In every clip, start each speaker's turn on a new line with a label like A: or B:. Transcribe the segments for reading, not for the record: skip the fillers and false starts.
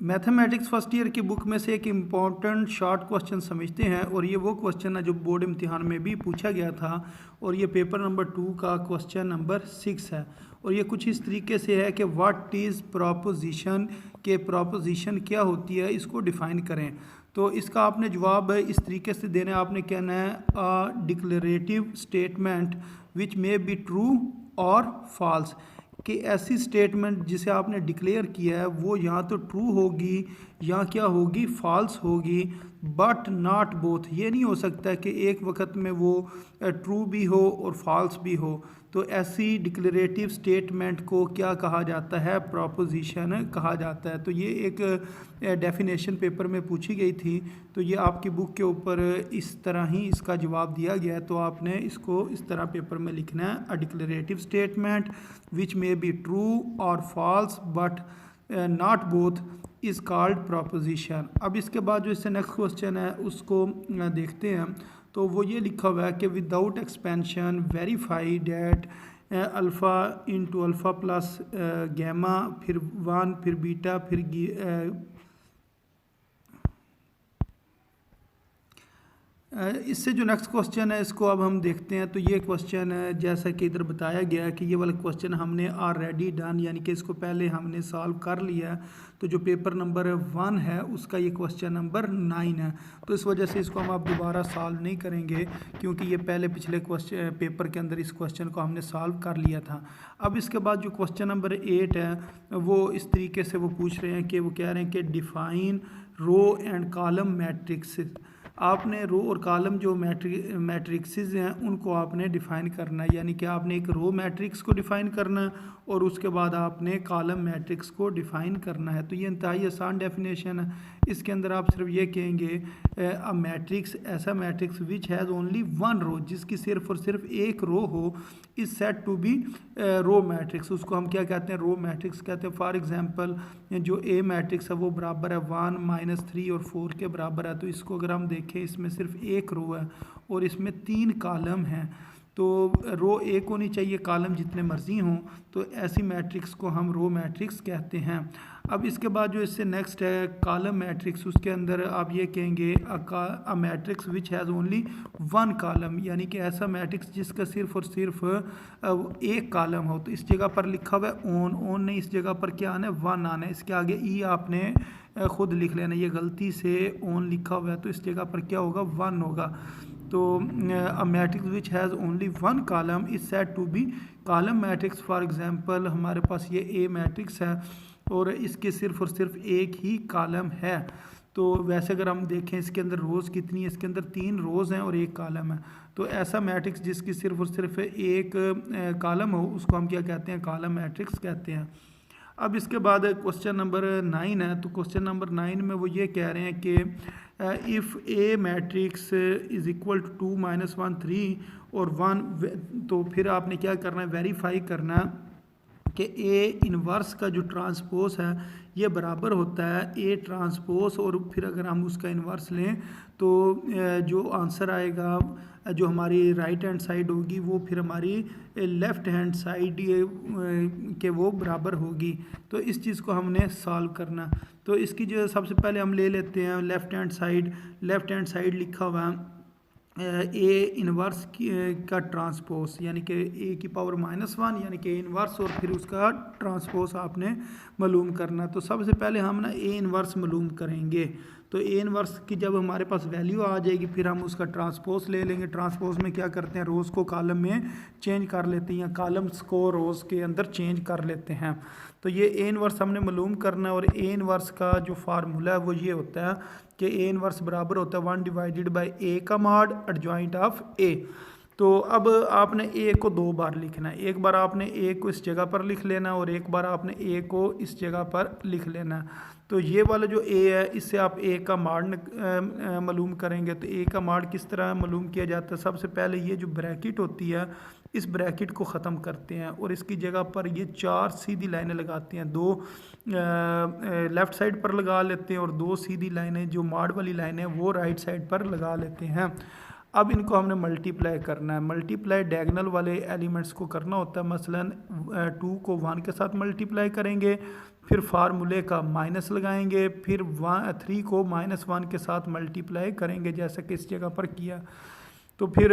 A: Mathematics first year की book में से एक इम्पॉर्टेंट शॉर्ट क्वेश्चन समझते हैं, और ये वो क्वेश्चन है जो बोर्ड इम्तिहान में भी पूछा गया था, और ये पेपर नंबर 2 का क्वेश्चन नंबर 6 है। और ये कुछ इस तरीके से है कि व्हाट इज़ प्रोपोजिशन, के प्रोपोजिशन क्या होती है, इसको डिफ़ाइन करें। तो इसका आपने जवाब इस तरीके से देना है, आपने कहना है a declarative statement which may be true और फॉल्स, कि ऐसी स्टेटमेंट जिसे आपने डिक्लेयर किया है वो या तो ट्रू होगी या क्या होगी, फॉल्स होगी, बट नॉट बोथ। ये नहीं हो सकता कि एक वक्त में वो ट्रू भी हो और फॉल्स भी हो। तो ऐसी डिक्लेरेटिव स्टेटमेंट को क्या कहा जाता है, प्रोपोजिशन कहा जाता है। तो ये एक डेफिनेशन पेपर में पूछी गई थी, तो ये आपकी बुक के ऊपर इस तरह ही इसका जवाब दिया गया है। तो आपने इसको इस तरह पेपर में लिखना है, a declarative statement which may be true और false but not both is called proposition. अब इसके बाद जो इससे नेक्स्ट क्वेश्चन है उसको देखते हैं। तो वो ये लिखा हुआ है कि without expansion verify that alpha into alpha plus gamma, फिर 1, फिर बीटा, फिर इससे जो नेक्स्ट क्वेश्चन है इसको अब हम देखते हैं। तो ये क्वेश्चन है जैसा कि इधर बताया गया है कि ये वाला क्वेश्चन हमने ऑलरेडी डन, यानी कि इसको पहले हमने सॉल्व कर लिया है। तो जो पेपर नंबर 1 है उसका ये क्वेश्चन नंबर 9 है। तो इस वजह से इसको हम अब दोबारा सॉल्व नहीं करेंगे, क्योंकि ये पहले पिछले क्वेश्चन पेपर के अंदर इस क्वेश्चन को हमने सॉल्व कर लिया था। अब इसके बाद जो क्वेश्चन नंबर 8 है वो इस तरीके से वो पूछ रहे हैं कि वो कह रहे हैं कि define row and column matrix. आपने रो और कॉलम जो मैट्रिक्सेस हैं उनको आपने डिफ़ाइन करना है, यानी कि आपने एक रो मैट्रिक्स को डिफ़ाइन करना है और उसके बाद आपने कॉलम मैट्रिक्स को डिफ़ाइन करना है। तो ये इंतहाई आसान डेफिनेशन है। इसके अंदर आप सिर्फ ये कहेंगे अ मैट्रिक्स, ऐसा matrix which has only 1 row, जिसकी सिर्फ और सिर्फ एक रो हो, is said to be row matrix. उसको हम क्या कहते हैं, रो मैट्रिक्स कहते हैं। फॉर एग्जांपल जो ए मैट्रिक्स है वो बराबर है 1, -3 और 4 के बराबर है। तो इसको अगर हम देखें, इसमें सिर्फ एक रो है और इसमें 3 कॉलम हैं। तो रो एक होनी चाहिए, कॉलम जितने मर्जी हों। तो ऐसी मैट्रिक्स को हम रो मैट्रिक्स कहते हैं। अब इसके बाद जो इससे नेक्स्ट है कॉलम मैट्रिक्स, उसके अंदर आप ये कहेंगे a matrix which has only 1 column, यानी कि ऐसा मैट्रिक्स जिसका सिर्फ और सिर्फ एक कॉलम हो। तो इस जगह पर लिखा हुआ है ओन नहीं, इस जगह पर क्या आना है, 1 आना है। इसके आगे ई आपने खुद लिख लेना, ये गलती से ओन लिखा हुआ है तो इस जगह पर क्या होगा, 1 होगा। तो a matrix which has only 1 column is said to be column matrix. For example हमारे पास ये ए मैट्रिक्स है और इसके सिर्फ और सिर्फ एक ही कॉलम है। तो वैसे अगर हम देखें इसके अंदर रोज़ कितनी है, इसके अंदर 3 रोज़ हैं और एक कॉलम है। तो ऐसा मैट्रिक्स जिसकी सिर्फ और सिर्फ एक कॉलम हो उसको हम क्या कहते हैं, कॉलम मैट्रिक्स कहते हैं। अब इसके बाद क्वेश्चन नंबर 9 है। तो क्वेश्चन नंबर 9 में वो ये कह रहे हैं कि if a matrix is equal to 2, -1, 3 और 1, तो फिर आपने क्या करना है, वेरीफाई करना कि ए इन्वर्स का जो ट्रांसपोज है ये बराबर होता है ए ट्रांसपोज, और फिर अगर हम उसका इन्वर्स लें तो जो आंसर आएगा, जो हमारी राइट हैंड साइड होगी वो फिर हमारी लेफ़्ट हैंड साइड के वो बराबर होगी। तो इस चीज़ को हमने सॉल्व करना। तो इसकी जो सबसे पहले हम ले लेते हैं लेफ़्ट हैंड साइड लिखा हुआ है ए इन्वर्स का ट्रांसपोज, यानी कि ए की पावर -1 यानी कि इन्वर्स, और फिर उसका ट्रांसपोज आपने मालूम करना। तो सबसे पहले हम ना ए इन्वर्स मालूम करेंगे। तो ए इन्वर्स की जब हमारे पास वैल्यू आ जाएगी फिर हम उसका ट्रांसपोज ले लेंगे। ट्रांसपोज में क्या करते हैं, रोज़ को कॉलम में चेंज कर लेते हैं या कॉलम्स को रोज़ के अंदर चेंज कर लेते हैं। तो ये ए इन्वर्स हमने मालूम करना है, और ए इन्वर्स का जो फार्मूला है वो ये होता है कि ए इन्वर्स बराबर होता है 1 डिवाइडेड बाई ए का मॉड एडजॉइंट ऑफ ए। तो अब आपने ए को 2 बार लिखना है, एक बार आपने ए को इस जगह पर लिख लेना और एक बार आपने ए को इस जगह पर लिख लेना। तो ये वाला जो ए है इससे आप ए का मॉड मालूम करेंगे। तो ए का मॉड किस तरह मालूम किया जाता है, सबसे पहले ये जो ब्रैकेट होती है इस ब्रैकेट को ख़त्म करते हैं और इसकी जगह पर ये 4 सीधी लाइनें लगाते हैं। 2 लेफ़्ट साइड पर लगा लेते हैं और 2 सीधी लाइनें जो मॉड वाली लाइनें हैं वो राइट साइड पर लगा लेते हैं। अब इनको हमने मल्टीप्लाई करना है। मल्टीप्लाई डायगोनल वाले एलिमेंट्स को करना होता है। मसलन 2 को 1 के साथ मल्टीप्लाई करेंगे फिर फार्मूले का माइनस लगाएंगे, फिर 3 को -1 के साथ मल्टीप्लाई करेंगे जैसा कि इस जगह पर किया। तो फिर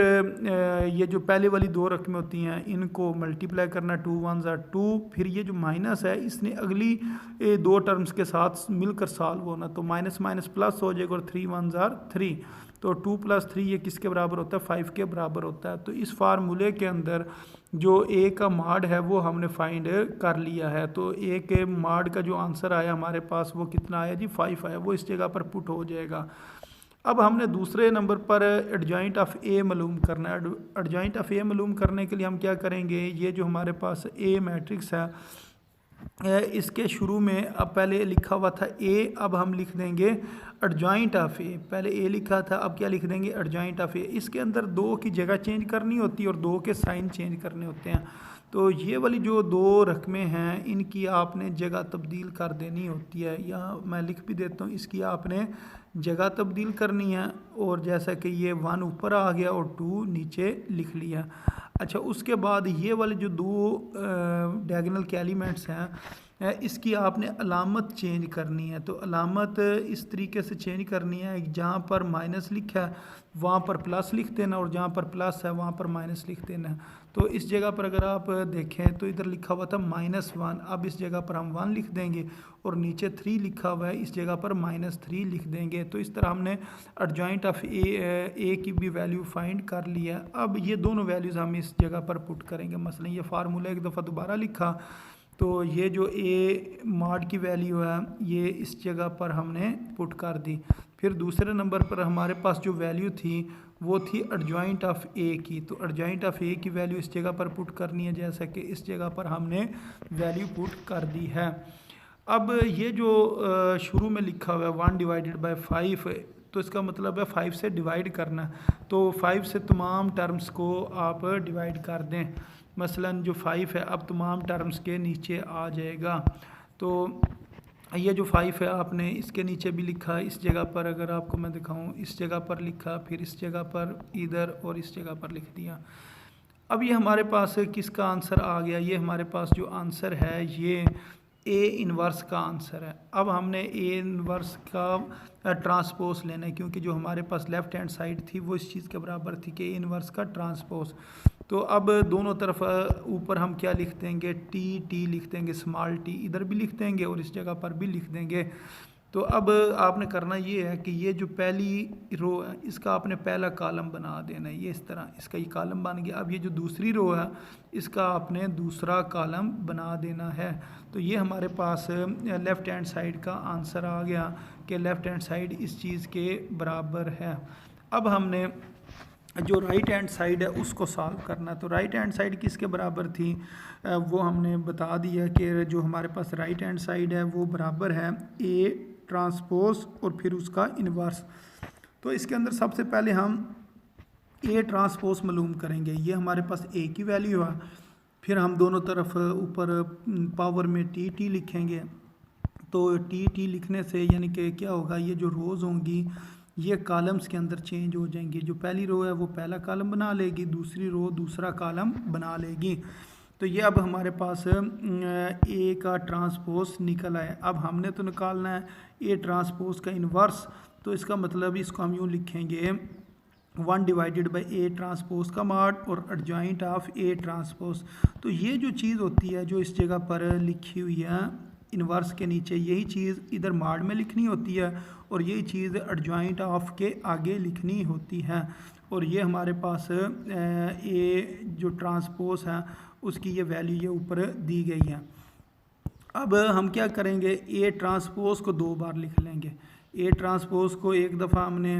A: ये जो पहले वाली दो रकमें होती हैं इनको मल्टीप्लाई करना, 2 1 2, फिर ये जो माइनस है इसने अगली दो टर्म्स के साथ मिलकर सॉल्व होना, तो माइनस माइनस प्लस हो जाएगा और 3 1 3, तो 2 + 3 ये किसके बराबर होता है, 5 के बराबर होता है। तो इस फार्मूले के अंदर जो ए का माड है वो हमने फाइंड कर लिया है। तो ए के माड का जो आंसर आया हमारे पास वो कितना आया जी, 5 आया, वो इस जगह पर पुट हो जाएगा। अब हमने दूसरे नंबर पर एडजॉइंट ऑफ ए मालूम करना है। एडजॉइंट ऑफ ए मालूम करने के लिए हम क्या करेंगे, ये जो हमारे पास ए मैट्रिक्स है इसके शुरू में अब पहले लिखा हुआ था ए, अब हम लिख देंगे एडजॉइंट ऑफ ए। पहले ए लिखा था, अब क्या लिख देंगे, एडजॉइंट ऑफ ए। इसके अंदर दो की जगह चेंज करनी होती है और दो के साइन चेंज करने होते हैं। तो ये वाली जो दो रकमें हैं इनकी आपने जगह तब्दील कर देनी होती है, या मैं लिख भी देता हूँ, इसकी आपने जगह तब्दील करनी है। और जैसा कि ये 1 ऊपर आ गया और 2 नीचे लिख लिया। अच्छा, उसके बाद ये वाले जो दो डायगोनल के एलिमेंट्स हैं इसकी आपने अलामत चेंज करनी है। तो अलामत इस तरीके से चेंज करनी है, जहाँ पर माइनस लिखा है वहाँ पर प्लस लिख देना और जहाँ पर प्लस है वहाँ पर माइनस लिख देना। तो इस जगह पर अगर आप देखें तो इधर लिखा हुआ था -1, अब इस जगह पर हम 1 लिख देंगे और नीचे 3 लिखा हुआ है, इस जगह पर -3 लिख देंगे। तो इस तरह हमने एडजॉइंट ऑफ ए की भी वैल्यू फाइंड कर लिया। अब ये दोनों वैल्यूज़ हम इस जगह पर पुट करेंगे। मसलन ये फार्मूला एक दफ़ा दोबारा लिखा, तो ये जो ए मॉड की वैल्यू है ये इस जगह पर हमने पुट कर दी। फिर दूसरे नंबर पर हमारे पास जो वैल्यू थी वो थी एडजॉइंट ऑफ ए की, तो एडजॉइंट ऑफ ए की वैल्यू इस जगह पर पुट करनी है, जैसा कि इस जगह पर हमने वैल्यू पुट कर दी है। अब ये जो शुरू में लिखा हुआ है 1/5, तो इसका मतलब है 5 से डिवाइड करना। तो 5 से तमाम टर्म्स को आप डिवाइड कर दें। मसलन जो 5 है अब तमाम टर्म्स के नीचे आ जाएगा। तो ये जो 5 है आपने इसके नीचे भी लिखा, इस जगह पर अगर आपको मैं दिखाऊं, इस जगह पर लिखा, फिर इस जगह पर, इधर और इस जगह पर लिख दिया। अब ये हमारे पास किसका आंसर आ गया, ये हमारे पास जो आंसर है ये ए इन्वर्स का आंसर है। अब हमने ए इन्वर्स का ट्रांसपोज लेना है, क्योंकि जो हमारे पास लेफ़्ट हैंड साइड थी वो इस चीज़ के बराबर थी कि ए इन्वर्स का ट्रांसपोज। तो अब दोनों तरफ ऊपर हम क्या लिख देंगे, टी लिख देंगे, स्मॉल टी इधर भी लिख देंगे और इस जगह पर भी लिख देंगे। तो अब आपने करना ये है कि ये जो पहली रो है इसका आपने पहला कॉलम बना देना है, ये इस तरह इसका ये कॉलम बन गया। अब ये जो दूसरी रो है इसका आपने दूसरा कॉलम बना देना है। तो ये हमारे पास लेफ़्ट हैंड साइड का आंसर आ गया कि लेफ़्ट हैंड साइड इस चीज़ के बराबर है। अब हमने जो राइट हैंड साइड है उसको सॉल्व करना। तो राइट हैंड साइड किसके बराबर थी वो हमने बता दिया कि जो हमारे पास राइट हैंड साइड है वो बराबर है ए ट्रांसपोज और फिर उसका इन्वर्स। तो इसके अंदर सबसे पहले हम ए ट्रांसपोज मालूम करेंगे। ये हमारे पास ए की वैल्यू है, फिर हम दोनों तरफ ऊपर पावर में टी लिखेंगे। तो टी लिखने से यानी कि क्या होगा, ये जो रोज़ होंगी ये कॉलम्स के अंदर चेंज हो जाएंगी। जो पहली रो है वो पहला कॉलम बना लेगी, दूसरी रो दूसरा कॉलम बना लेगी। तो ये अब हमारे पास ए का ट्रांसपोज निकल आए। अब हमने तो निकालना है ए ट्रांसपोज का इन्वर्स। तो इसका मतलब इसको हम यूँ लिखेंगे 1/ए ट्रांसपोज का मॉड और एडजॉइंट ऑफ ए ट्रांसपोज। तो ये जो चीज़ होती है जो इस जगह पर लिखी हुई है इन्वर्स के नीचे, यही चीज़ इधर मॉड में लिखनी होती है और यही चीज़ एडजॉइंट ऑफ के आगे लिखनी होती है। और ये हमारे पास ए जो ट्रांसपोज है उसकी ये वैल्यू ये ऊपर दी गई है। अब हम क्या करेंगे, ए ट्रांसपोज को 2 बार लिख लेंगे। ए ट्रांसपोज को एक दफ़ा हमने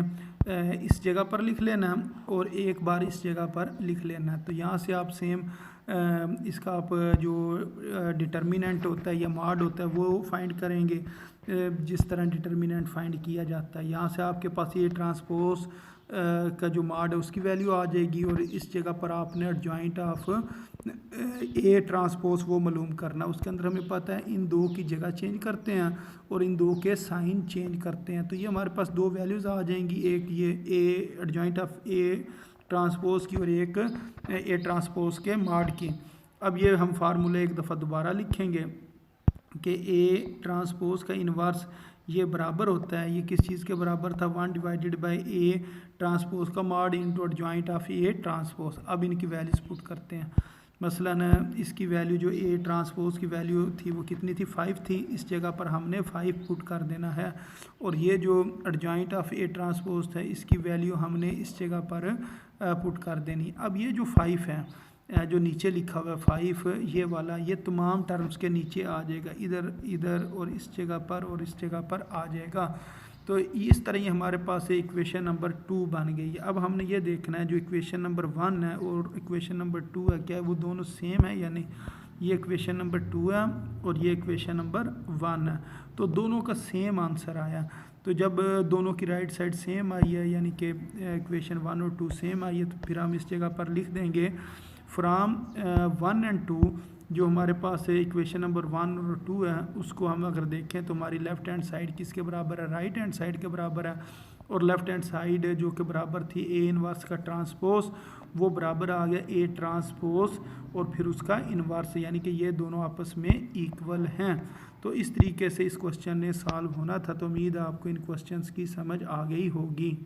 A: इस जगह पर लिख लेना और एक बार इस जगह पर लिख लेना। तो यहाँ से आप सेम इसका आप जो डिटर्मिनेंट होता है या मॉड होता है वो फाइंड करेंगे जिस तरह डिटर्मिनेंट फाइंड किया जाता है। यहाँ से आपके पास ये ट्रांसपोज का जो मॉड है उसकी वैल्यू आ जाएगी और इस जगह पर आपने एडजॉइंट ऑफ ए ट्रांसपोज वो मालूम करना। उसके अंदर हमें पता है इन दो की जगह चेंज करते हैं और इन दो के साइन चेंज करते हैं। तो ये हमारे पास 2 वैल्यूज़ आ जाएंगी, एक ये ए एडजॉइंट ऑफ ए ट्रांसपोज की और एक ए ट्रांसपोज के मॉड की। अब ये हम फार्मूले एक दफ़ा दोबारा लिखेंगे। कि ए ट्रांसपोज का इन्वर्स ये बराबर होता है, ये किस चीज़ के बराबर था, 1 डिवाइडेड बाई ए ट्रांसपोज का mod into adjoint of A transpose. अब इनकी वैल्यूज पुट करते हैं। मसलन इसकी वैल्यू जो ए ट्रांसपोज की वैल्यू थी वो कितनी थी, 5 थी, इस जगह पर हमने 5 पुट कर देना है। और ये जो एडजॉइंट ऑफ ए ट्रांसपोज था इसकी वैल्यू हमने इस जगह पर पुट कर देनी। अब ये जो 5 है जो नीचे लिखा हुआ है 5, ये वाला ये तमाम टर्म्स के नीचे आ जाएगा, इधर इधर और इस जगह पर और इस जगह पर आ जाएगा। तो इस तरह ही हमारे पास इक्वेशन नंबर 2 बन गई है। अब हमने ये देखना है जो इक्वेशन नंबर 1 है और इक्वेशन नंबर 2 है, क्या वो दोनों सेम है या नहीं। ये इक्वेशन नंबर 2 है और ये इक्वेशन नंबर 1 है, तो दोनों का सेम आंसर आया। तो जब दोनों की राइट साइड सेम आई है, यानी कि इक्वेशन 1 और 2 सेम आई है, तो फिर हम इस जगह पर लिख देंगे फ्राम 1 एंड 2 जो हमारे पास है इक्वेशन नंबर 1 और 2 है, उसको हम अगर देखें तो हमारी लेफ़्ट हैंड साइड किसके बराबर है, राइट हैंड साइड के बराबर है। और लेफ़्ट हैंड साइड जो कि बराबर थी ए इनवर्स का ट्रांसपोज, वो बराबर आ गया ए ट्रांसपोज और फिर उसका इनवर्स, यानी कि ये दोनों आपस में इक्वल हैं। तो इस तरीके से इस क्वेश्चन ने सॉल्व होना था। तो उम्मीद है आपको इन क्वेश्चंस की समझ आ गई होगी।